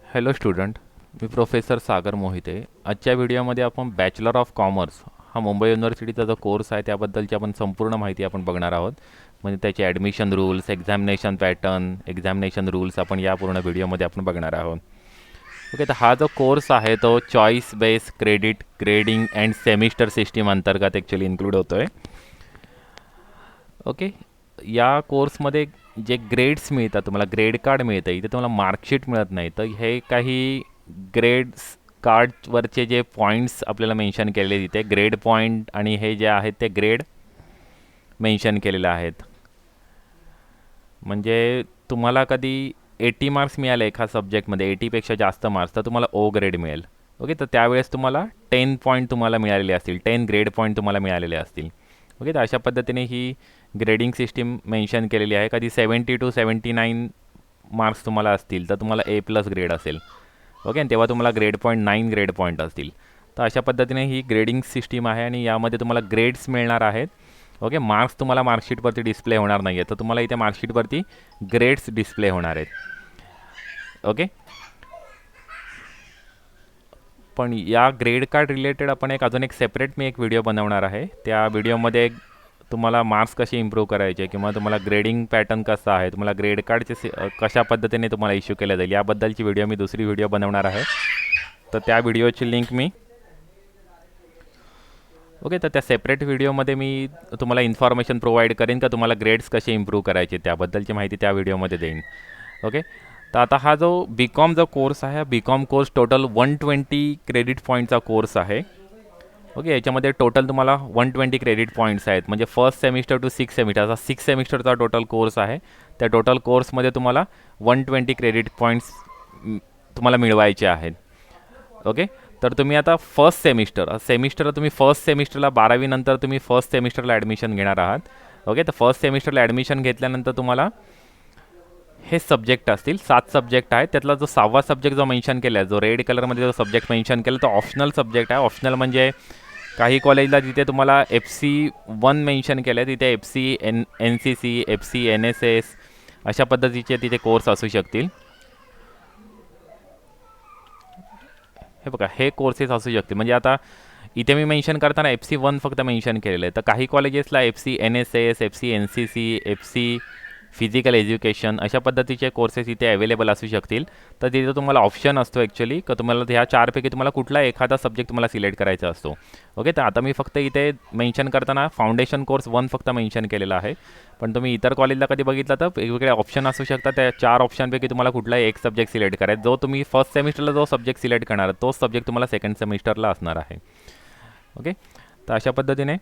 Hello student, मी professor सागर मोहिते. आजच्या व्हिडिओमध्ये आपण बॅचलर ऑफ कॉमर्स हा मुंबई युनिव्हर्सिटीचा जो कोर्स आहे त्याबद्दलची आपण संपूर्ण माहिती आपण बघणार आहोत. म्हणजे त्याचे admission rules, examination pattern, examination rules आपण या पूर्ण व्हिडिओमध्ये आपण बघणार आहोत. ओके, तर हा जो कोर्स आहे तो choice base credit grading and semester system अंतर्गत ॲक्च्युली इन्क्लूड होतो आहे. ओके, या कोर्समध्ये जे ग्रेड्स मिळतात, तुम्हाला ग्रेड कार्ड मिळतं, इथे तुम्हाला मार्कशीट मिळत नाही. तर हे काही ग्रेड्स कार्डवरचे जे पॉईंट्स आपल्याला मेन्शन केलेले तिथे ग्रेड पॉईंट आणि हे जे आहेत ते ग्रेड मेन्शन केलेले आहेत. म्हणजे तुम्हाला कधी 80 मार्क्स मिळाले एका सब्जेक्टमध्ये, 80पेक्षा जास्त मार्क्स, तर तुम्हाला ओ ग्रेड मिळेल. ओके, तर त्यावेळेस तुम्हाला 10 पॉईंट तुम्हाला मिळालेले असतील, 10 ग्रेड पॉईंट तुम्हाला मिळालेले असतील. ओके, तर अशा पद्धतीने ही ग्रेडिंग सिस्टीम मेन्शन केलेली आहे. कधी 70 to 79 मार्क्स तुम्हाला असतील तर तुम्हाला ए प्लस ग्रेड असेल. ओके, आणि तेव्हा तुम्हाला ग्रेड पॉईंट 9 ग्रेड पॉईंट असतील. तर अशा पद्धतीने ही ग्रेडिंग सिस्टीम आहे आणि यामध्ये तुम्हाला ग्रेड्स मिळणार आहेत. ओके, मार्क्स तुम्हाला मार्कशीटवरती डिस्प्ले होणार नाही आहे, तर तुम्हाला इथे मार्कशीटवरती ग्रेड्स डिस्प्ले होणार आहेत. ओके, पण या ग्रेड कार्ड रिलेटेड आपण अजून एक सेपरेट मी एक व्हिडिओ बनवणार आहे. त्या व्हिडिओमध्ये तुम्हाला मार्क्स कसे इम्प्रूव्ह करायचे किंवा तुम्हाला ग्रेडिंग पॅटर्न कसा आहे, तुम्हाला ग्रेड कार्डचे कशा पद्धतीने तुम्हाला इश्यू केलं जाईल याबद्दलची व्हिडिओ मी दुसरी व्हिडिओ बनवणार आहे. तर त्या व्हिडिओची लिंक मी ओके, तर त्या सेपरेट व्हिडिओमध्ये मी तुम्हाला इन्फॉर्मेशन प्रोव्हाइड करेन का तुम्हाला ग्रेड्स कसे इम्प्रूव्ह करायचे त्याबद्दलची माहिती त्या व्हिडिओमध्ये देईन. ओके, तर आता हा जो बी कॉम जो कोर्स आहे, बी कॉम कोर्स टोटल 120 क्रेडिट पॉईंटचा कोर्स आहे. ओके, याच्यामध्ये टोटल तुम्हाला 120 क्रेडिट पॉईंट्स आहेत. म्हणजे फर्स्ट सेमिस्टर टू 6 सेमिस्टर, असा 6 सेमिस्टरचा टोटल कोर्स आहे. त्या टोटल कोर्समध्ये तुम्हाला 120 क्रेडिट पॉईंट्स तुम्हाला मिळवायचे आहेत. ओके, तर तुम्ही आता फर्स्ट सेमिस्टर तुम्ही फर्स्ट सेमिस्टरला 12वी नंतर तुम्ही फर्स्ट सेमिस्टरला ॲडमिशन घेणार आहात. ओके, तर फर्स्ट सेमिस्टरला ॲडमिशन घेतल्यानंतर तुम्हाला हे सब्जेक्ट असतील, 7 सब्जेक्ट आहेत. त्यातला जो 6वा सब्जेक्ट जो मेन्शन केला आहे, जो रेड कलरमध्ये जो सब्जेक्ट मेन्शन केला तो ऑप्शनल सब्जेक्ट आहे. ऑप्शनल म्हणजे काही कॉलेजला जिथे तुम्हाला FC1 मेन्शन केलं आहे तिथे NCC, FC, NSS अशा पद्धतीचे तिथे कोर्स असू शकतील. हे बघा, हे कोर्सेस असू शकतील. म्हणजे आता इथे मी मेन्शन करताना FC1 फक्त मेन्शन केलेलं आहे. तर काही कॉलेजेसला FC NSS, FC NCC, FC physical education अशा पद्धतीचे कोर्सेस इथे अवेलेबल असू शकतील. तर तिथे तुम्हाला ऑप्शन असतो ॲक्च्युली का तुम्हाला ह्या 4पैकी तुम्हाला कुठला एखादा सब्जेक्ट तुम्हाला सिलेक्ट करायचा असतो. ओके, तर आता मी फक्त इथे मेन्शन करताना फाउंडेशन कोर्स 1 फक्त मेन्शन केलेला आहे. पण तुम्ही इतर कॉलेजला कधी बघितलं तर वेगवेगळे ऑप्शन असू शकतात. त्या 4 ऑप्शनपैकी तुम्हाला कुठलाही एक सब्जेक्ट सिलेक्ट करायचा. जो तुम्ही फर्स्ट सेमिस्टरला जो सब्जेक्ट सिलेक्ट करणार तोच सब्जेक्ट तुम्हाला सेकंड सेमिस्टरला असणार आहे. ओके, तर अशा पद्धतीने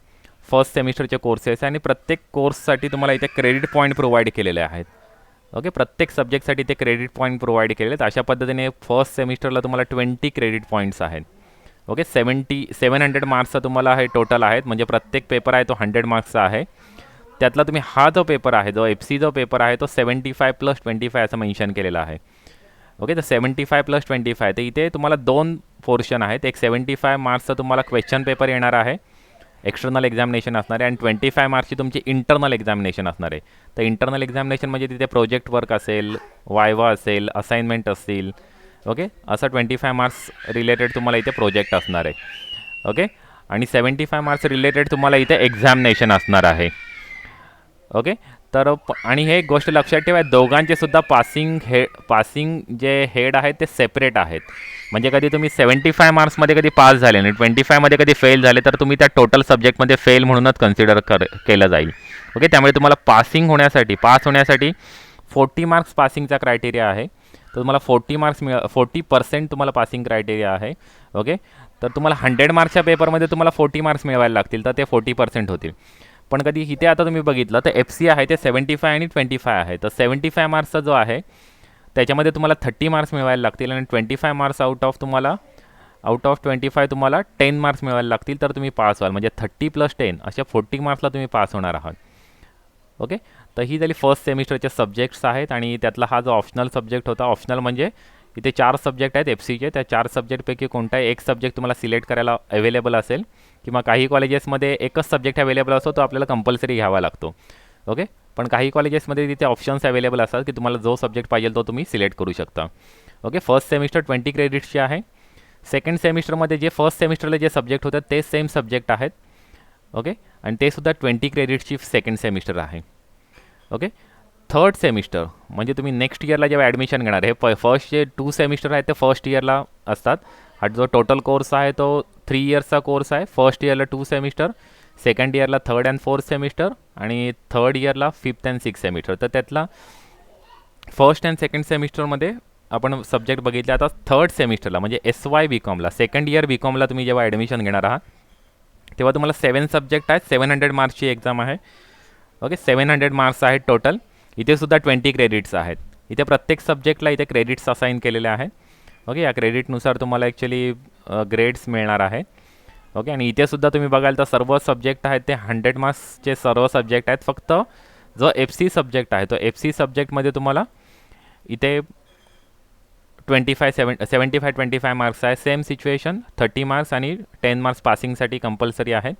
फर्स्ट सेमिस्टरचे कोर्सेस आहे आणि प्रत्येक कोर्ससाठी तुम्हाला इथे क्रेडिट पॉईंट प्रोव्हाइड केलेले आहेत. ओके, प्रत्येक सब्जेक्टसाठी ते क्रेडिट पॉईंट प्रोव्हाइड केलेले आहेत. अशा पद्धतीने फर्स्ट सेमिस्टरला तुम्हाला 20 क्रेडिट पॉईंट्स आहेत. ओके, 700 मार्क्सचा तुम्हाला हे टोटल आहेत. म्हणजे प्रत्येक पेपर आहे तो 100 मार्क्सचा आहे. त्यातला तुम्ही हा जो पेपर आहे, जो FC जो पेपर आहे तो 75 + 25 असं मेन्शन केलेला आहे. ओके, तर 75 + 25, तर इथे तुम्हाला 2 पोर्शन आहेत. एक 75 मार्क्सचा तुम्हाला क्वेश्चन पेपर येणार आहे, एक्सटर्नल एक्झामिनेशन असणार आहे, आणि 25 मार्क्सची तुमची इंटरनल एक्झामिनेशन असणार आहे. तर इंटरनल एक्झामिनेशन म्हणजे तिथे प्रोजेक्ट वर्क असेल, वायवा असेल, असाइनमेंट असतील. ओके, असं 25 मार्क्स रिलेटेड तुम्हाला इथे प्रोजेक्ट असणार आहे. ओके, आणि 75 मार्क्स रिलेटेड तुम्हाला इथे एक्झामिनेशन असणार आहे. ओके, तर आणि हे एक गोष्ट लक्षात ठेवा, दोघांचे सुद्धा पासिंग जे हेड आहेत ते सेपरेट आहेत. म्हणजे कधी तुम्ही 75 मार्क्समध्ये कधी पास झाले आणि 25मध्ये कधी फेल झाले तर तुम्ही त्या टोटल सब्जेक्टमध्ये फेल म्हणूनच कन्सिडर केलं जाईल. ओके, त्यामुळे तुम्हाला पास होण्यासाठी 40 मार्क्स पासिंगचा क्रायटेरिया आहे. तर तुम्हाला 40% तुम्हाला पासिंग क्रायटेरिया आहे. ओके, तर तुम्हाला 100 मार्क्सच्या पेपरमध्ये तुम्हाला 40 मार्क्स मिळवायला लागतील, तर ते 40% होतील. पण कधी इथे आता तुम्ही बघितलं तर FC आहे ते 75 आणि 25 आहे. तर 75 मार्क्सचा जो आहे त्याच्यामध्ये तुम्हाला 30 मार्क्स मिळवायला लागतील आणि 25 मार्क्स आउट ऑफ 25 तुम्हाला 10 मार्क्स मिळवायला लागतील, तर तुम्ही पास व्हाल. म्हणजे 30 + 10 अशा 40 मार्क्सला तुम्ही पास होणार आहात. ओके, तर ही झाली फर्स्ट सेमिस्टरचे सब्जेक्ट्स आहेत. आणि त्यातला हा जो ऑप्शनल सब्जेक्ट होता, ऑप्शनल म्हणजे इथे 4 सब्जेक्ट आहेत FCचे. त्या 4 सब्जेक्टपैकी कोणताही एक सब्जेक्ट तुम्हाला सिलेक्ट करायला अवेलेबल असेल, किंवा काही कॉलेजेसमध्ये एकच सब्जेक्ट अवेलेबल असतो तो आपल्याला कंपल्सरी घ्यावा लागतो. ओके, पण काही कॉलेजेसमध्ये तिथे ऑप्शन्स अवेलेबल असतात की तुम्हाला जो सब्जेक्ट पाहिजे तो तुम्ही सिलेक्ट करू शकता. ओके, फर्स्ट सेमिस्टर 20 क्रेडिट्सचे आहे. सेकंड सेमिस्टरमध्ये जे फर्स्ट सेमिस्टरला जे सब्जेक्ट होतात ते सेम सब्जेक्ट आहेत. ओके, आणि ते सुद्धा 20 क्रेडिट्सची सेकंड सेमिस्टर आहे. ओके, थर्ड सेमिस्टर म्हणजे तुम्ही नेक्स्ट इयरला जेव्हा ॲडमिशन घेणार, हे फर्स्ट जे 2 सेमिस्टर आहेत ते फर्स्ट इयरला असतात. हा जो टोटल कोर्स आहे तो 3 इयर्सचा कोर्स आहे. फर्स्ट इयरला 2 सेमिस्टर, सेकंड इयरला 3rd and 4th सेमिस्टर, आणि थर्ड इयरला 5th and 6th सेमिस्टर. तर त्यातला फर्स्ट अँड सेकंड सेमिस्टरमध्ये आपण सब्जेक्ट बघितले. आता थर्ड सेमिस्टरला म्हणजे SY BComला, सेकंड इयर BComला तुम्ही जेव्हा ॲडमिशन घेणार आहात तेव्हा तुम्हाला 7 सब्जेक्ट आहेत. 700 मार्क्सची एक्झाम आहे. ओके, 700 मार्क्स आहेत टोटल. इथे सुद्धा 20 क्रेडिट्स आहेत. इथे प्रत्येक सब्जेक्टला इथे क्रेडिट्स असाइन केलेले आहेत. ओके, या क्रेडिटनुसार तुम्हाला ॲक्च्युली ग्रेड्स मिळणार आहेत. ओके, आणि इथे सुद्धा तुम्ही बघाल तर सर्व सब्जेक्ट आहेत ते 100 मार्क्सचे सर्व सब्जेक्ट आहेत. फक्त जो FC सब्जेक्ट आहे तो FC सब्जेक्टमध्ये तुम्हाला इथे 75 मार्क्स आहे. सेम सिच्युएशन, 30 मार्क्स आणि 10 मार्क्स पासिंगसाठी कंपल्सरी आहे.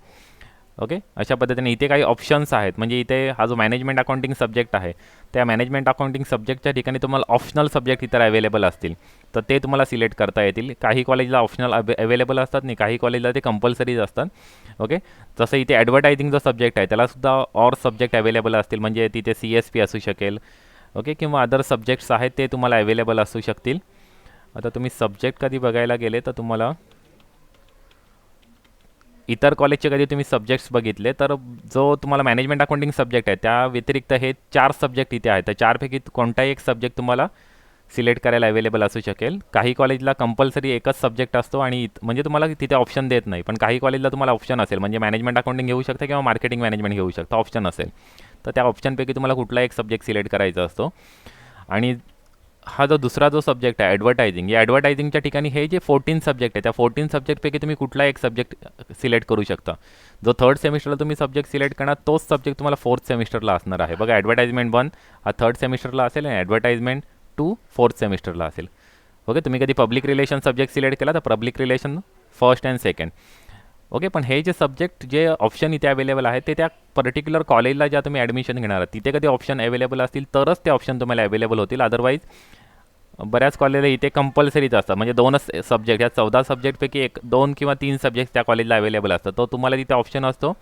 ओके, अशा पद्धतीने इथे काही ऑप्शन्स आहेत. म्हणजे इथे हा जो मॅनेजमेंट अकाउंटिंग सब्जेक्ट आहे त्या मॅनेजमेंट अकाउंटिंग सब्जेक्टच्या ठिकाणी तुम्हाला ऑप्शनल सब्जेक्ट इतर अवेलेबल असतील तर ते तुम्हाला सिलेक्ट करता येतील. काही कॉलेजला ऑप्शनल अवेलेबल असतात आणि काही कॉलेजला ते कंपल्सरीज असतात. ओके, जसं इथे ॲडव्हर्टायझिंग जो सब्जेक्ट आहे त्यालासुद्धा ऑर सब्जेक्ट अवेलेबल असतील. म्हणजे तिथे CSP असू शकेल. ओके, किंवा अदर सब्जेक्ट्स आहेत ते तुम्हाला अवेलेबल असू शकतील. आता तुम्ही सब्जेक्ट कधी बघायला गेले तर तुम्हाला इतर कॉलेजचे कधी तुम्ही सब्जेक्ट्स बघितले तर जो तुम्हाला मॅनेजमेंट अकाउंटिंग सब्जेक्ट आहे त्या व्यतिरिक्त हे 4 सब्जेक्ट इथे आहेत. तर 4पैकी कोणताही एक सब्जेक्ट तुम्हाला सिलेक्ट करायला अवेलेबल असू शकेल. काही कॉलेजला कंपल्सरी एकच सब्जेक्ट असतो आणि म्हणजे तुम्हाला तिथे ऑप्शन देत नाही. पण काही कॉलेजला तुम्हाला ऑप्शन असेल, म्हणजे मॅनेजमेंट अकाउंटिंग घेऊ शकता किंवा मार्केटिंग मॅनेजमेंट घेऊ शकता, ऑप्शन असेल तर त्या ऑप्शनपैकी तुम्हाला कुठला एक सब्जेक्ट सिलेक्ट करायचा असतो. आणि हा जो दुसरा जो सब्जेक्ट आहे ॲडव्हर्टायझिंग, या ॲडव्हर्टायझिंगच्या ठिकाणी हे जे 14 सब्जेक्ट आहे त्या 14 सब्जेक्टपैकी तुम्ही कुठला एक सब्जेक्ट सिलेक्ट करू शकता. जो थर्ड सेमिस्टरला तुम्ही सब्जेक्ट सिलेक्ट करणार तोच सब्जेक्ट तुम्हाला 4th सेमिस्टरला असणार आहे. बघा, ॲडव्हर्टाइजमेंट 1 हा 3rd सेमिस्टरला असेल आणि ॲडव्हर्टाइजमेंट 2 4th सेमिस्टरला असेल. ओके, तुम्ही कधी पब्लिक रिलेशन सब्जेक्ट सिलेक्ट केला तर public relation 1st and 2nd. Okay, पण हे जे सब्जेक्ट जे ऑप्शन इथे अवेलेबल आहे ते त्या पर्टिक्युलर कॉलेजला ज्या तुम्ही ॲडमिशन घेणार आहात तिथे कधी ऑप्शन अवेलेबल असतील तरच ते ऑप्शन तुम्हाला अवेलेबल होतील. अदरवाईज बऱ्याच कॉलेजला इथे कंपल्सरीच असतात. म्हणजे 2च सब्जेक्ट, या 14 सब्जेक्टपैकी 2 किंवा 3 सब्जेक्ट त्या कॉलेजला अवेलेबल असतात. तो तुम्हाला तिथे ऑप्शन असतो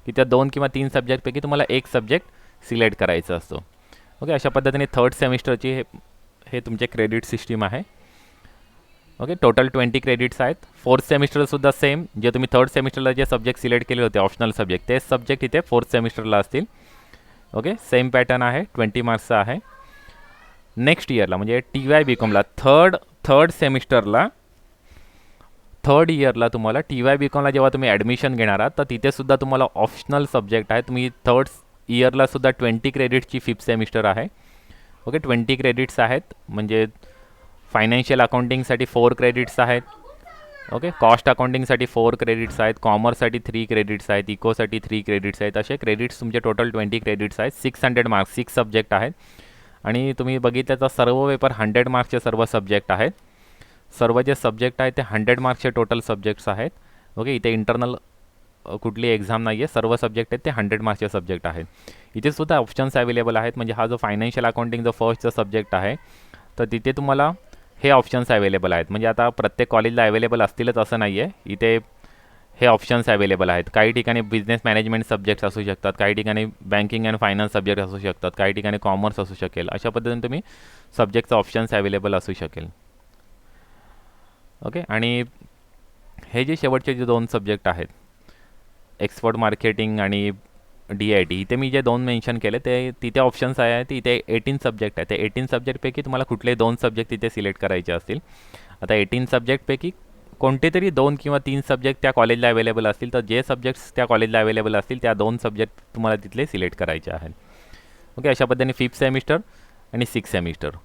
की त्या 2 किंवा 3 सब्जेक्टपैकी तुम्हाला एक सब्जेक्ट सिलेक्ट करायचा असतो. ओके, अशा पद्धतीने थर्ड सेमिस्टरची हे तुमचे क्रेडिट सिस्टीम आहे. ओके, टोटल 20 क्रेडिट्स आहेत. 4th सेमिस्टरसुद्धा सेम, जे तुम्ही 3rd सेमिस्टरला जे सब्जेक्ट सिलेक्ट केले होते ऑप्शनल सब्जेक्ट तेच सब्जेक्ट इथे 4th सेमिस्टरला असतील. ओके, सेम पॅटर्न आहे, 20 मार्क्सचा आहे. नेक्स्ट इयरला म्हणजे TY BComला थर्ड सेमिस्टरला थर्ड इयरला तुम्हाला TY BComला जेव्हा तुम्ही ॲडमिशन घेणार आहात तर तिथे सुद्धा तुम्हाला ऑप्शनल सब्जेक्ट आहे. तुम्ही थर्ड इयरला सुद्धा 20 क्रेडिट्सची 5th सेमिस्टर आहे. ओके, 20 क्रेडिट्स आहेत. म्हणजे फायनान्शियल अकाउंटिंगसाठी 4 क्रेडिट्स आहेत. ओके, कॉस्ट अकाउंटिंगसाठी 4 क्रेडिट्स आहेत. कॉमर्ससाठी 3 क्रेडिट्स आहेत. इकोसाठी 3 क्रेडिट्स आहेत. असे क्रेडिट्स तुमचे टोटल 20 क्रेडिट्स आहेत. 600 मार्क्स 6 सब्जेक्ट आहेत. आणि तुम्ही बघितलं तर सर्व पेपर 100 मार्क्सचे सर्व सब्जेक्ट आहेत. सर्व जे सब्जेक्ट आहेत ते 100 मार्क्सचे टोटल सब्जेक्ट्स आहेत. ओके, इथे इंटरनल कुठली एक्झाम नाही आहे. सर्व सब्जेक्ट आहेत ते 100 मार्क्सचे सब्जेक्ट आहेत. इथे सुद्धा ऑप्शन्स अवेलेबल आहेत. म्हणजे हा जो फायनान्शियल अकाउंटिंग जो फर्स्टचा सब्जेक्ट आहे तर तिथे तुम्हाला हे ऑप्शन्स अवेलेबल आहेत. म्हणजे आता प्रत्येक कॉलेजला अवेलेबल असतीलच असं नाही आहे. इथे हे ऑप्शन्स अवेलेबल आहेत. काही ठिकाणी बिझनेस मॅनेजमेंट सब्जेक्ट्स असू शकतात, काही ठिकाणी बँकिंग अँड फायनान्स सब्जेक्ट असू शकतात, काही ठिकाणी कॉमर्स असू शकेल. अशा पद्धतीने तुम्ही सब्जेक्टचा ऑप्शन्स अवेलेबल असू शकेल. ओके, आणि हे जे शेवटचे जे 2 सब्जेक्ट आहेत एक्सपोर्ट मार्केटिंग आणि DIT, इथे मी जे 2 मेन्शन केले ते तिथे ऑप्शन्स आहेत. इथे 18 सब्जेक्ट आहेत. ते 18 सब्जेक्टपैकी तुम्हाला कुठले 2 सब्जेक्ट तिथे सिलेक्ट करायचे असतील. आता 18 सब्जेक्टपैकी कोणते तरी 2 किंवा 3 सब्जेक्ट त्या कॉलेजला अवेलेबल असतील तर जे सब्जेक्ट्स त्या कॉलेजला अवेलेबल असतील त्या 2 सब्जेक्ट तुम्हाला तिथले सिलेक्ट करायचे आहेत. ओके, अशा पद्धतीने 5th सेमिस्टर आणि 6th सेमिस्टर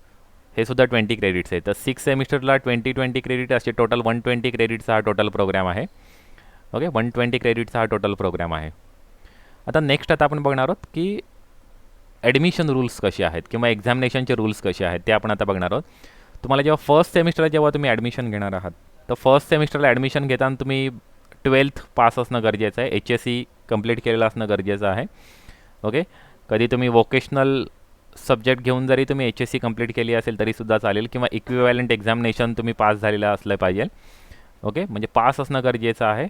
हे सुद्धा 20 क्रेडिट्स आहेत. तर 6th सेमिस्टरला 20 क्रेडिट असे टोटल 120 क्रेडिट्सचा हा टोटल प्रोग्राम आहे. ओके, 120 क्रेडिट्सचा हा टोटल प्रोग्राम आहे. आता नेक्स्ट आपण बघणार आहोत की ॲडमिशन रूल्स कसे आहेत किंवा एक्झामिनेशनचे रूल्स कसे आहेत ते आपण आता बघणार आहोत. तुम्हाला जेव्हा फर्स्ट सेमिस्टरला जेव्हा तुम्ही ॲडमिशन घेणार आहात तर फर्स्ट सेमिस्टरला ॲडमिशन घेताना तुम्ही 12th पास असणं गरजेचं आहे. HSC कंप्लीट केलेलं असणं गरजेचं आहे. ओके, कधी तुम्ही वोकेशनल सब्जेक्ट घेऊन जरी तुम्ही एच एस सी कंप्लीट केली असेल तरीसुद्धा चालेल, किंवा इक्विव्हॅलंट एक्झामिनेशन तुम्ही पास झालेलं असलं पाहिजे. ओके, म्हणजे पास असणं गरजेचं आहे.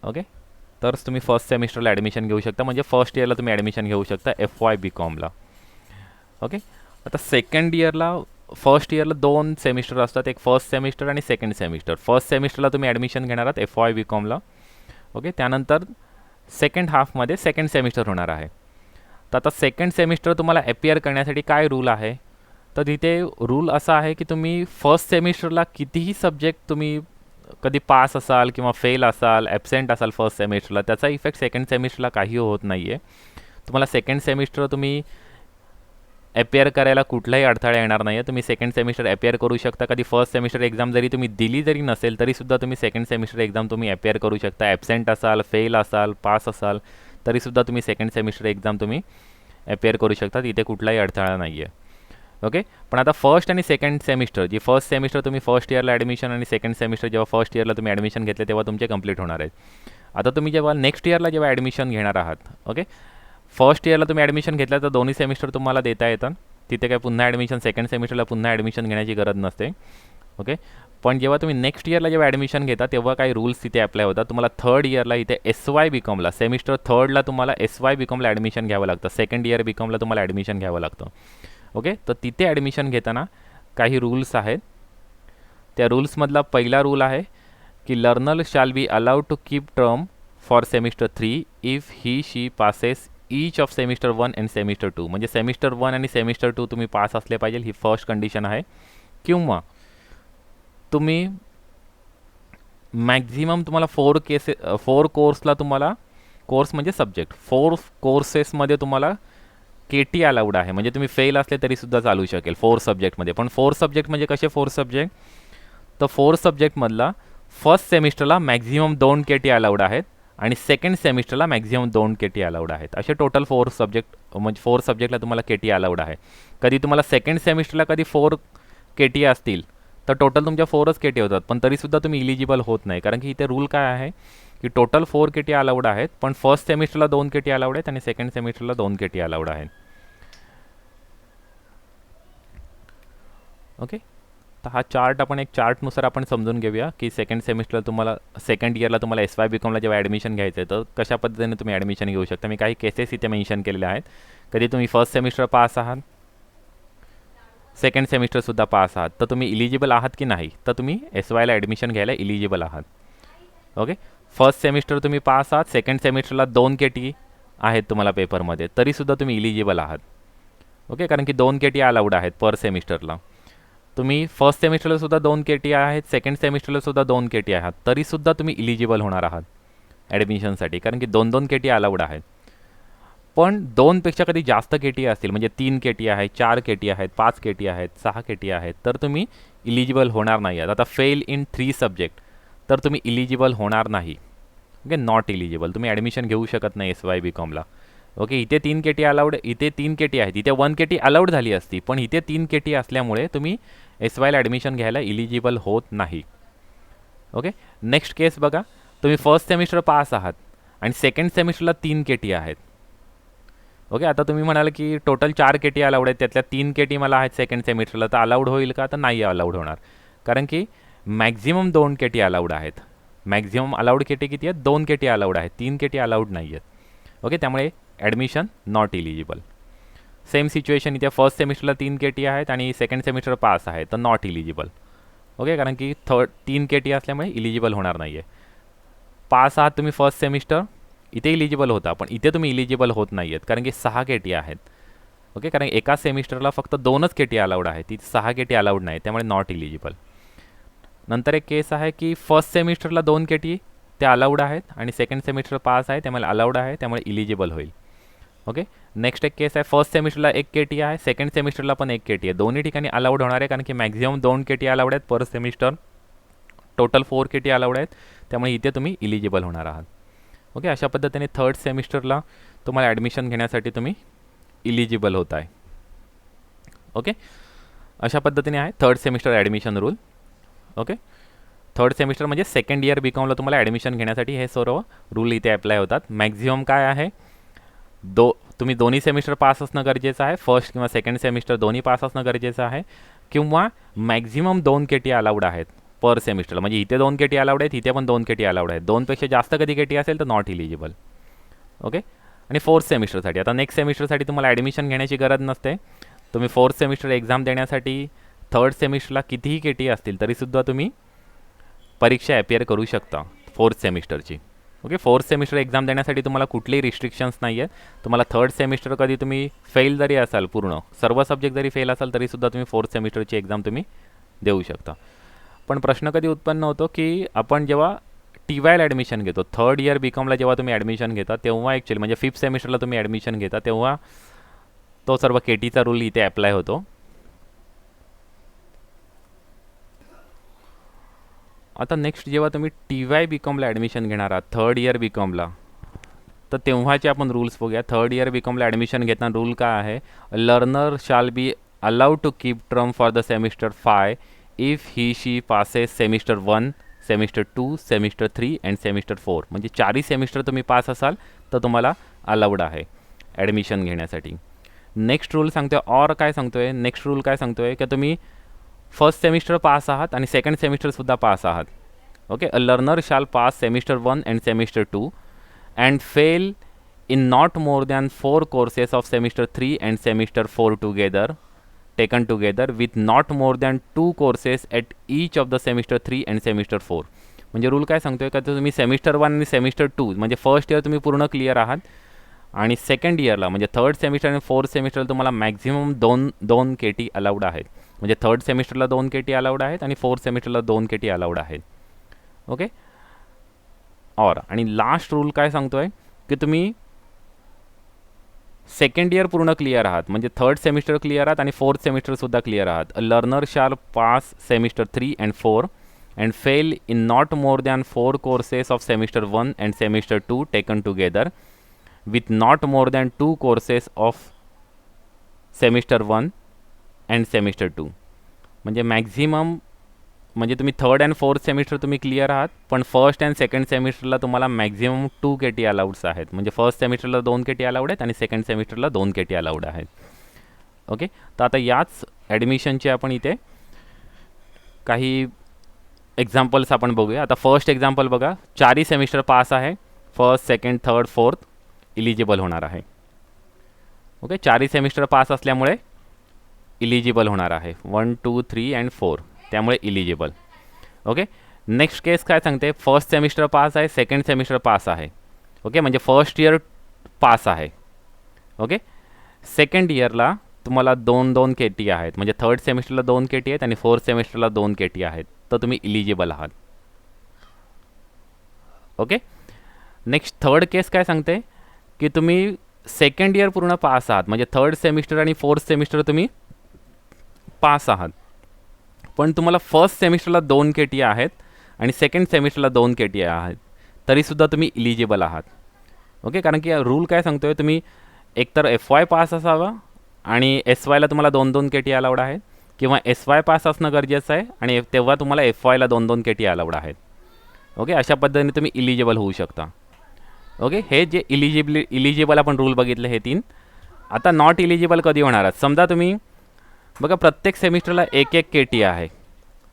ओके, तरच तुम्ही फर्स्ट सेमिस्टरला ॲडमिशन घेऊ शकता, म्हणजे फर्स्ट इयरला तुम्ही ॲडमिशन घेऊ शकता FY BComला. ओके, आता सेकंड इयरला, फर्स्ट इयरला 2 सेमिस्टर असतात, एक फर्स्ट सेमिस्टर आणि सेकंड सेमिस्टर. फर्स्ट सेमिस्टरला तुम्ही ॲडमिशन घेणार आहात FY BComला. ओके, त्यानंतर सेकंड हाफमध्ये सेकंड सेमिस्टर होणार आहे. तर आता सेकंड सेमिस्टर तुम्हाला अपियर करण्यासाठी काय रूल आहे, तर तिथे रूल असा आहे की तुम्ही फर्स्ट सेमिस्टरला कितीही सब्जेक्ट तुम्ही कधी पास असाल किंवा फेल असाल, ॲबसेंट असाल फर्स्ट सेमिस्टरला, त्याचा इफेक्ट सेकंड सेमिस्टरला काही होत नाही आहे. तुम्हाला सेकंड सेमिस्टर तुम्ही अपियर करायला कुठलाही अडथळा येणार नाही आहे. तुम्ही सेकंड सेमिस्टर अपियर करू शकता. कधी फर्स्ट सेमिस्टर एक्झाम जरी तुम्ही दिली जरी नसेल तरीसुद्धा तुम्ही सेकंड सेमिस्टर एक्झाम तुम्ही अपियर करू शकता. ॲबसेंट असाल, फेल असाल, पास असाल तरीसुद्धा तुम्ही सेकंड सेमिस्टर एक्झाम तुम्ही अपियर करू शकता. तिथे कुठलाही अडथळा नाही आहे. ओके, पण आता फर्स्ट आणि सेकंड सेमिस्टर, जी फर्स्ट सेमिस्टर तुम्ही फर्स्ट इयरला ॲडमिशन आणि सेकंड सेमिस्टर जेव्हा फर्स्ट इयरला तुम्ही ॲडमिशन घेतले तेव्हा तुमचे कंप्लीट होणार आहेत. आता तुम्ही जेव्हा नेक्स्ट इयरला जेव्हा ॲडमिशन घेणार आहात, ओके, फर्स्ट इयरला तुम्ही ॲडमिशन घेतलं तर दोन्ही सेमिस्टर तुम्हाला देता येतात. तिथे काय पुन्हा ॲडमिशन सेकंड सेमिस्टरला पुन्हा ॲडमिशन घेण्याची गरज नसते. ओके, पण जेव्हा तुम्ही नेक्स्ट इयरला जेव्हा ॲडमिशन घेता तेव्हा काही रूल्स तिथे अप्लाय होतात. तुम्हाला थर्ड इयरला इथे SY BComला, सेमिस्टर थर्डला तुम्हाला SY BComला ॲडमिशन घ्यावं लागतं. सेकंड इयर BComला तुम्हाला ॲडमिशन घ्यावं लागतं. ओके, तर तिथे ॲडमिशन घेताना काही रूल्स आहेत. त्या रूल्समधला पहिला रूल आहे की learner shall be allowed to keep term for semester 3 if he she passes each of semester 1 and semester 2. म्हणजे सेमिस्टर 1 आणि सेमिस्टर 2 तुम्ही पास असले पाहिजे, ही फर्स्ट कंडिशन आहे. किंवा तुम्ही मॅक्झिमम तुम्हाला 4 कोर्सला तुम्हाला, कोर्स म्हणजे सब्जेक्ट, 4 कोर्सेसमध्ये तुम्हाला KT अलाउड आहे. म्हणजे तुम्ही फेल असले तरीसुद्धा चालू शकेल 4 सब्जेक्टमध्ये. पण 4 सब्जेक्ट म्हणजे कसे 4 सब्जेक्ट, तर 4 सब्जेक्टमधला फर्स्ट सेमिस्टरला मॅक्झिमम 2 KT अलाउड आहेत आणि सेकंड सेमिस्टरला मॅक्झिमम 2 KT अलाउड आहेत. असे टोटल 4 सब्जेक्ट, म्हणजे 4 सब्जेक्टला तुम्हाला KT अलाउड आहे. कधी तुम्हाला सेकंड सेमिस्टरला कधी 4 KT असतील तर टोटल तुमच्या 4च KT होतात, पण तरीसुद्धा तुम्ही इलिजिबल होत नाही. कारण की इथे रूल काय आहे की टोटल 4 KT अलाउड आहेत, पण फर्स्ट सेमिस्टरला 2 KT अलाउड आहेत आणि सेकंड सेमिस्टरला 2 KT अलाउड आहेत. ओके, तर हा चार्ट आपण एक चार्टनुसार आपण समजून घेऊया की सेकंड सेमिस्टरला तुम्हाला, सेकंड इयरला तुम्हाला SY BComला जेव्हा ॲडमिशन घ्यायचं आहे तर कशा पद्धतीने तुम्ही ॲडमिशन घेऊ शकता. मी काही केसेस इथे मेन्शन केलेल्या आहेत. कधी तुम्ही फर्स्ट सेमिस्टर पास आहात, सेकंड सेमिस्टरसुद्धा पास आहात, तर तुम्ही इलिजिबल आहात की नाही, तर तुम्ही SYला ॲडमिशन घ्यायला इलिजिबल आहात. ओके, फर्स्ट सेमिस्टर तुम्ही पास आहात, सेकंड सेमिस्टरला 2 KT आहेत तुम्हाला पेपरमध्ये, तरीसुद्धा तुम्ही इलिजिबल आहात. ओके, कारण की 2 KT अलाउड आहेत पर सेमिस्टरला. तुम्ही फर्स्ट सेमिस्टरला सुद्धा 2 KT आहेत, सेकंड सेमिस्टरला सुद्धा 2 KT आहात, तरीसुद्धा तुम्ही इलिजिबल होणार आहात ॲडमिशनसाठी, कारण की 2-2 KT अलाउड आहेत. पण 2पेक्षा कधी जास्त KT असतील, म्हणजे 3 KT आहेत, 4 KT आहेत, 5 KT आहेत, 6 KT आहेत, तर तुम्ही इलिजिबल होणार नाही आहात. आता फेल इन 3 सब्जेक्ट तर तुम्ही इलिजिबल होणार नाही. ओके, नॉट इलिजिबल, तुम्ही ॲडमिशन घेऊ शकत नाही SY BComला. ओके, इथे 3 KT अलाउड, इथे 3 KT आहेत, इथे 1 KT अलाउड झाली असती, पण इथे 3 KT असल्यामुळे तुम्ही SYला ॲडमिशन घ्यायला इलिजिबल होत नाही. ओके, नेक्स्ट केस बघा, तुम्ही फर्स्ट सेमिस्टर पास आहात आणि सेकंड सेमिस्टरला 3 KT आहेत. ओके, आता तुम्ही म्हणाल की टोटल 4 KT अलाउड आहेत, त्यातल्या 3 KT मला आहेत सेकंड सेमिस्टरला, तर अलाउड होईल का, तर नाही अलाउड होणार. कारण की मॅक्झिमम 2 KT अलाउड आहेत. मॅक्झिमम अलाउड KT किती आहेत, 2 KT अलाउड आहेत, 3 KT अलाउड नाही आहेत. ओके, त्यामुळे admission not eligible. Same situation इथे फर्स्ट सेमिस्टरला 3 KT आहेत आणि सेकंड सेमिस्टर पास आहे, तर नॉट इलिजिबल. ओके, कारण की 3 KT असल्यामुळे इलिजिबल होणार नाही आहे. पास आहात तुम्ही फर्स्ट सेमिस्टर, इथे इलिजिबल होता, पण इथे तुम्ही इलिजिबल होत नाही आहेत कारण की 6 KT आहेत. ओके, कारण एका सेमिस्टरला फक्त 2च KT अलाउड आहे, तिथे 6 KT अलाउड नाही, त्यामुळे नॉट इलिजिबल. नंतर एक केस आहे की फर्स्ट सेमिस्टरला 2 KT ते अलाउड आहेत आणि सेकंड सेमिस्टर पास आहे, त्यामुळे अलाउड आहे, त्यामुळे इलिजिबल होईल. ओके, नेक्स्ट एक केस आहे, फर्स्ट सेमिस्टरला 1 KT आहे, सेकंड सेमिस्टरला पण 1 KT आहे, दोन्ही ठिकाणी अलाउड होणार आहे कारण की मॅक्झिमम 2 KT अलाउड आहेत पर सेमिस्टर, टोटल 4 KT अलाउड आहेत, त्यामुळे इथे तुम्ही इलिजिबल होणार आहात. ओके, अशा पद्धतीने थर्ड सेमिस्टरला तुम्हाला ॲडमिशन घेण्यासाठी तुम्ही इलिजिबल होत आहे. ओके, अशा पद्धतीने आहे third semester admission rule. Okay, third semester म्हणजे सेकंड इयर BComला तुम्हाला ॲडमिशन घेण्यासाठी हे सर्व रूल इथे अप्लाय होतात. मॅक्झिमम काय आहे, तुम्ही दोन्ही सेमिस्टर पास असणं गरजेचं आहे, फर्स्ट किंवा सेकंड सेमिस्टर दोन्ही पास असणं गरजेचं आहे, किंवा मॅक्झिमम 2 KT अलाउड आहेत पर सेमिस्टर. म्हणजे इथे 2 KT अलाउड आहेत, इथे पण 2 KT अलाउड आहेत. 2पेक्षा जास्त कधी KT असेल तर नॉट इलिजिबल. ओके. आणि फोर्थ सेमिस्टरसाठी, आता नेक्स्ट सेमिस्टरसाठी तुम्हाला ॲडमिशन घेण्याची गरज नसते. तुम्ही फोर्थ सेमिस्टर एक्झाम देण्यासाठी थर्ड सेमिस्टरला कितीही KT असतील तरीसुद्धा तुम्ही परीक्षा अपियर करू शकता फोर्थ सेमिस्टरची. ओके. फोर्थ सेमिस्टर एक्झाम देण्यासाठी तुम्हाला कुठलेही रिस्ट्रिक्शन्स नाही आहेत. तुम्हाला थर्ड सेमिस्टर कधी तुम्ही फेल जरी असाल, पूर्ण सर्व सब्जेक्ट जरी फेल असाल तरीसुद्धा तुम्ही फोर्थ सेमिस्टरची एक्झाम तुम्ही देऊ शकता. पण प्रश्न कधी उत्पन्न होतो की आपण जेव्हा TYला ॲडमिशन घेतो, थर्ड इयर BComला जेव्हा तुम्ही ॲडमिशन घेता तेव्हा ॲक्च्युली म्हणजे फिफ्थ सेमिस्टरला तुम्ही ॲडमिशन घेता तेव्हा तो सर्व KTचा रूल इथे अप्लाय होतो. आता नेक्स्ट जेव्हा तुम्ही TY BComला ॲडमिशन घेणार आहात थर्ड इयर BComला, तर तेव्हाचे आपण रूल्स बघूया. थर्ड इयर BComला ॲडमिशन घेताना रूल काय आहे? Learner shall be allowed to keep term for the semester 5 if he she passes semester 1, semester 2, semester 3 and semester 4. म्हणजे 4ही सेमिस्टर तुम्ही पास असाल तर तुम्हाला अलाउड आहे ॲडमिशन घेण्यासाठी. नेक्स्ट रूल सांगतोय, और काय सांगतोय, नेक्स्ट रूल काय सांगतोय की तुम्ही फर्स्ट सेमिस्टर पास आहात आणि सेकंड सेमिस्टरसुद्धा पास आहात. ओके. अ लर्नर शाल pass semester 1 and semester 2 and fail in not more than 4 courses of semester 3 and semester 4 together, taken together with not more than 2 courses at each of the semester 3 and semester 4. म्हणजे rule काय सांगतोय का तुम्ही semester 1 आणि semester 2 म्हणजे first year तुम्ही पूर्ण clear आहात आणि सेकंड इयरला म्हणजे थर्ड सेमिस्टर आणि फोर्थ सेमिस्टरला तुम्हाला मॅक्झिमम 2 KT अलाउड आहेत. म्हणजे थर्ड सेमिस्टरला 2 KT अलाउड आहेत आणि फोर्थ सेमिस्टरला 2 KT अलाउड आहेत. ओके. और आणि लास्ट रूल काय सांगतोय की तुम्ही सेकंड इयर पूर्ण क्लिअर आहात म्हणजे थर्ड सेमिस्टर क्लिअर आहात आणि फोर्थ सेमिस्टरसुद्धा क्लिअर आहात. अ लर्नर शाल pass semester 3 and 4 and fail in not more than 4 courses of semester 1 and semester 2 taken together with not more than 2 courses of semester 1 and semester 2. म्हणजे maximum म्हणजे तुम्ही third and fourth semester तुम्ही clear आहात, पण first and second सेमिस्टरला तुम्हाला maximum 2 KT अलाउड्स आहेत. म्हणजे first सेमिस्टरला 2 KT allowed आहेत आणि सेकंड सेमिस्टरला 2 KT अलाउड आहेत. ओके. तर आता याच ॲडमिशनचे आपण इथे काही एक्झाम्पल्स आपण बघूया. आता फर्स्ट एक्झाम्पल बघा, 4ही सेमिस्टर पास आहे, first second third fourth eligible होणार आहे. ओके. 4ही सेमिस्टर पास असल्यामुळे इलिजिबल होणार आहे 1, 2, 3 अँड 4, त्यामुळे इलिजिबल. ओके. नेक्स्ट केस काय सांगते, फर्स्ट सेमिस्टर पास आहे, सेकंड सेमिस्टर पास आहे. ओके. म्हणजे फर्स्ट इयर पास आहे. ओके. सेकंड इयरला तुम्हाला 2 KT आहेत, म्हणजे थर्ड सेमिस्टरला 2 KT आहेत आणि फोर्थ सेमिस्टरला 2 KT आहेत, तर तुम्ही इलिजिबल आहात. ओके. नेक्स्ट थर्ड केस काय सांगते की तुम्ही सेकंड इयर पूर्ण पास आहात, म्हणजे थर्ड सेमिस्टर आणि फोर्थ सेमिस्टर तुम्ही पास आहात, पण तुम्हाला फर्स्ट सेमिस्टरला 2 KT आहेत आणि सेकंड सेमिस्टरला 2 KT आहेत, तरीसुद्धा तुम्ही इलिजिबल आहात. ओके. कारण की रूल काय सांगतोय, तुम्ही एकतर FY पास असावा आणि SYला तुम्हाला 2 KT अलाउड आहेत, किंवा SY पास असणं गरजेचं आहे आणि तेव्हा तुम्हाला FYला 2 KT अलाउड आहेत. ओके. अशा पद्धतीने तुम्ही इलिजिबल होऊ शकता. ओके. हे जे इलिजिबल आपण रूल बघितले हे 3. आता नॉट इलिजिबल कधी होणार आहेत, समजा तुम्ही बघा प्रत्येक सेमिस्टरला 1 KT आहे,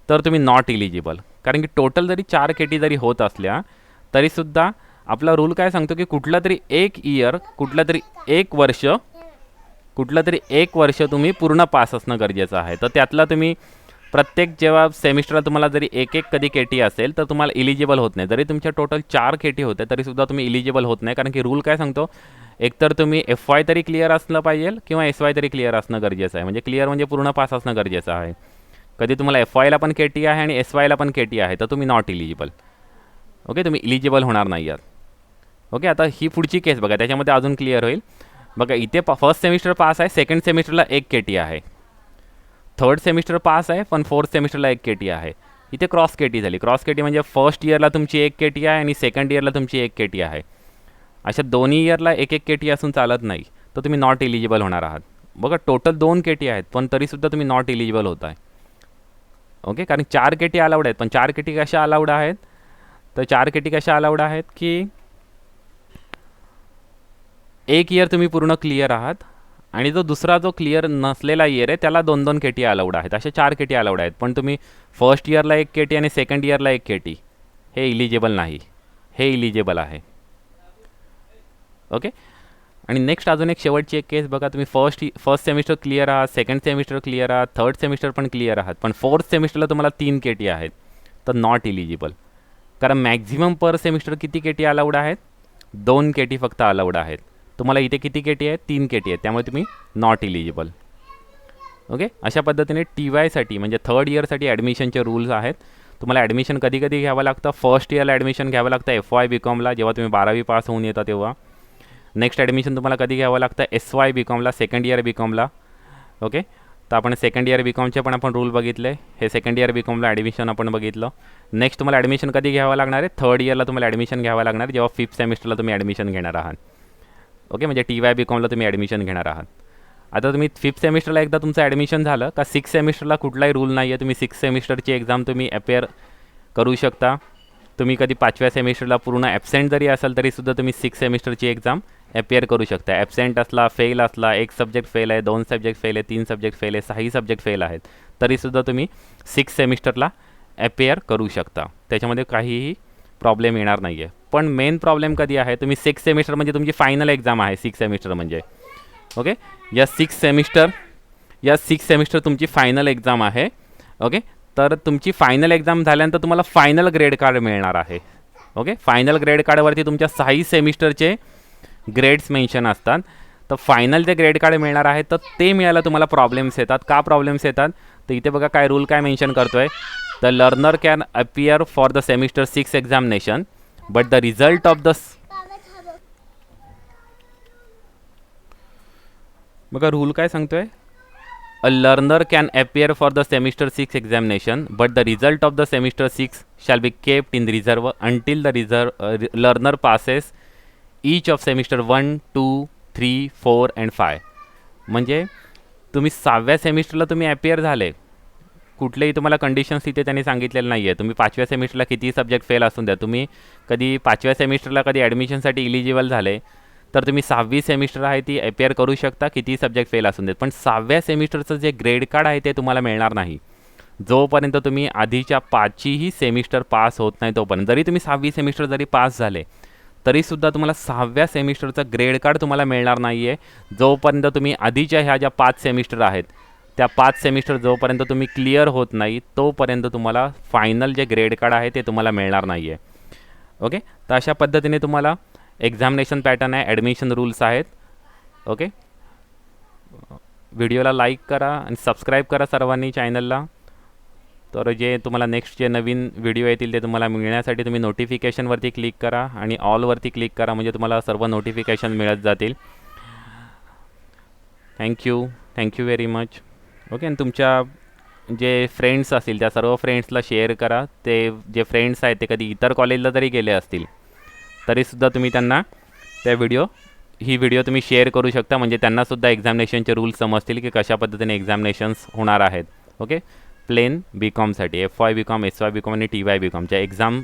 तर तुम्ही नॉट इलिजिबल. कारण की टोटल जरी 4 KT जरी होत असल्या तरीसुद्धा आपला रूल काय सांगतो की कुठला तरी एक इयर, कुठलं तरी एक वर्ष तुम्ही पूर्ण पास असणं गरजेचं आहे. तर त्यातला तुम्ही प्रत्येक जेव्हा सेमिस्टरला तुम्हाला जरी एक कधी KT असेल तर तुम्हाला इलिजिबल होत नाही. जरी तुमच्या टोटल 4 KT होते तरीसुद्धा तुम्ही इलिजिबल होत नाही. कारण की रूल काय सांगतो, एकतर तुम्ही FY तरी क्लिअर असलं पाहिजे किंवा SY तरी क्लिअर असणं गरजेचं आहे. म्हणजे क्लिअर म्हणजे पूर्ण पास असणं गरजेचं आहे. कधी तुम्हाला FYला पण KT आहे आणि SYला पण KT आहे, तर तुम्ही नॉट इलिजिबल. ओके. तुम्ही इलिजिबल होणार नाही आहात. ओके. आता ही पुढची केस बघा, त्याच्यामध्ये अजून क्लिअर होईल. बघा इथे फर्स्ट सेमिस्टर पास आहे, सेकंड सेमिस्टरला 1 KT आहे, थर्ड सेमिस्टर पास आहे पण फोर्थ सेमिस्टरला 1 KT आहे. इथे क्रॉस KT झाली. क्रॉस KT म्हणजे फर्स्ट इयरला तुमची 1 KT आहे आणि सेकंड इयरला तुमची 1 KT आहे. अशा दोन्ही इयरला 1 KT असून चालत नाही, तर तुम्ही नॉट इलिजिबल होणार आहात. बघा टोटल 2 KT आहेत, पण तरीसुद्धा तुम्ही नॉट इलिजिबल होत आहे. ओके. कारण 4 KT अलाउड आहेत, पण 4 KT कशा अलाउड आहेत, तर 4 KT कशा अलाउड आहेत की एक इयर तुम्ही पूर्ण क्लिअर आहात आणि जो दुसरा जो क्लिअर नसलेला इयर आहे त्याला 2-2 के टी अलाउड आहेत, असे 4 के टी अलाउड आहेत. पण तुम्ही फर्स्ट इयरला 1 के टी आणि सेकंड इयरला 1 के टी हे इलिजिबल नाही, हे इलिजिबल आहे. ओके. आणि नेक्स्ट अजून एक शेवटची एक केस बघा, तुम्ही फर्स्ट सेमिस्टर क्लिअर आहात, सेकंड सेमिस्टर क्लिअर आहात, थर्ड सेमिस्टर पण क्लिअर आहात, पण फोर्थ सेमिस्टरला तुम्हाला 3 के टी आहेत, तर नॉट इलिजिबल. कारण मॅक्झिमम पर सेमिस्टर किती के टी अलाउड आहेत? 2 के टी फक्त अलाउड आहेत. तुम्हाला इथे किती के टी आहेत? 3 के टी आहेत, त्यामुळे तुम्ही नॉट इलिजिबल. ओके. अशा पद्धतीने टी वायसाठी म्हणजे थर्ड इयरसाठी ॲडमिशनचे रूल्स आहेत. तुम्हाला ॲडमिशन कधी कधी घ्यावं लागतं. फर्स्ट इयरला ॲडमिशन घ्यावं लागतं एफ वाय बी कॉमला, जेव्हा तुम्ही 12वी पास होऊन येता तेव्हा. नेक्स्ट ॲडमिशन तुम्हाला कधी घ्यावं लागतं एस वाय बी कॉमला, सेकंड इयर बी कॉमला. ओके. तर आपण सेकंड इयर बी कॉमचे पण आपण रूल बघितले. हे सेकंड इयर बी कॉमला ॲडमिशन आपण बघितलं. नेक्स्ट तुम्हाला ॲडमिशन कधी घ्यावं लागणार आहे? थर्ड इयरला तुम्हाला ॲडमिशन घ्यावं लागणार जेव्हा फिफ्थ सेमिस्टरला तुम्ही ॲडमिशन घेणार आहात. ओके. म्हणजे टी वाय बी कॉमला तुम्ही ॲडमिशन घेणार आहात. आता तुम्ही फिफ्थ सेमिस्टरला एकदा तुमचं ॲडमिशन झालं का सिक्स सेमिस्टरला कुठलाही रूल नाही आहे. तुम्ही सिक्स सेमिस्टरची एक्झाम तुम्ही अपेअर करू शकता. तुम्ही कधी 5व्या सेमिस्टरला पूर्ण ॲबसेंट जरी असाल तरीसुद्धा तुम्ही सिक्स सेमिस्टरची एक्झाम अपेअर करू शकता. ॲबसेंट असला, फेल असला, एक सब्जेक्ट फेल आहे, 2 सब्जेक्ट फेल आहे, 3 सब्जेक्ट फेल आहे, 6 सब्जेक्ट फेल आहेत, तरीसुद्धा तुम्ही सिक्स सेमिस्टरला अपेअर करू शकता. त्याच्यामध्ये काहीही प्रॉब्लेम येणार नाही आहे. पण मेन प्रॉब्लेम कधी आहे? तुम्ही सिक्स सेमिस्टर म्हणजे तुमची फायनल एक्झाम आहे. सिक्स सेमिस्टर म्हणजे ओके. या सिक्स सेमिस्टर तुमची फायनल एक्झाम आहे. ओके. तर तुमची फायनल एक्झाम झाल्यानंतर तुम्हाला फायनल ग्रेड कार्ड मिळणार आहे. ओके. फायनल ग्रेड कार्डवरती तुमच्या 6 सेमिस्टरचे ग्रेड्स मेन्शन असतात. तर फायनल जे ग्रेड कार्ड मिळणार आहे तर ते मिळायला तुम्हाला प्रॉब्लेम्स येतात. का प्रॉब्लेम्स येतात? तर इथे बघा काय रूल काय मेन्शन करतो आहे. The learner can appear for the semester 6 examination but the result of the बघा रूल काय सांगतोय. A learner can appear for the semester 6 examination but the result of the semester 6 shall be kept in reserve until the learner passes each of semester 1, 2, 3, 4 and 5. म्हणजे तुम्ही 6व्या सेमिस्टरला तुम्ही appear झाले, कुठलेही तुम्हाला कंडिशन्स इथे त्यांनी सांगितलेलं नाही आहे. तुम्ही 5व्या सेमिस्टरला किती सब्जेक्ट फेल असून द्या, तुम्ही कधी 5व्या सेमिस्टरला कधी ॲडमिशनसाठी इलिजिबल झाले तर तुम्ही 6वी सेमिस्टर आहे ती अपेअर करू शकता किती सब्जेक्ट फेल असून देत. पण 6व्या सेमिस्टरचं जे ग्रेड कार्ड आहे ते तुम्हाला मिळणार नाही जोपर्यंत तुम्ही आधीच्या 5हीही सेमिस्टर पास होत नाही तोपर्यंत. जरी तुम्ही 6वी सेमिस्टर जरी पास झाले तरीसुद्धा तुम्हाला 6व्या सेमिस्टरचं ग्रेड कार्ड तुम्हाला मिळणार नाही आहे जोपर्यंत तुम्ही आधीच्या ह्या ज्या 5 सेमिस्टर आहेत त्या 5 सेमिस्टर जोपर्यंत तुम्ही क्लिअर होत नाही तोपर्यंत तुम्हाला फायनल जे ग्रेड कार्ड आहे ते तुम्हाला मिळणार नाही आहे. ओके. तर अशा पद्धतीने तुम्हाला एक्झामिनेशन पॅटर्न आहे, ॲडमिशन रूल्स आहेत. ओके. व्हिडिओला लाईक करा आणि सबस्क्राईब करा सर्वांनी चॅनलला. तर जे तुम्हाला नेक्स्ट जे नवीन व्हिडिओ येतील ते तुम्हाला मिळण्यासाठी तुम्ही नोटिफिकेशनवरती क्लिक करा आणि ऑलवरती क्लिक करा म्हणजे तुम्हाला सर्व नोटिफिकेशन मिळत जातील. Thank you very much. ओके. आणि तुमच्या जे फ्रेंड्स असतील त्या सर्व फ्रेंड्सला शेअर करा. ते जे फ्रेंड्स आहेत ते कधी इतर कॉलेजला जरी गेले असतील तरीसुद्धा तुम्ही त्यांना ही व्हिडिओ तुम्ही शेअर करू शकता म्हणजे त्यांनासुद्धा एक्झामिनेशनचे रूल्स समजतील की कशा पद्धतीने एक्झामिनेशन्स होणार आहेत. ओके. प्लेन बी कॉमसाठी F Y B com, S Y B com आणि टी वाय बी कॉमच्या एक्झाम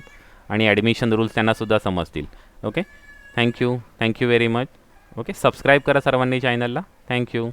आणि ॲडमिशन रूल्स त्यांनासुद्धा समजतील. Okay. Thank you very much. Okay. Subscribe करा सर्वांनी चॅनलला. थँक्यू.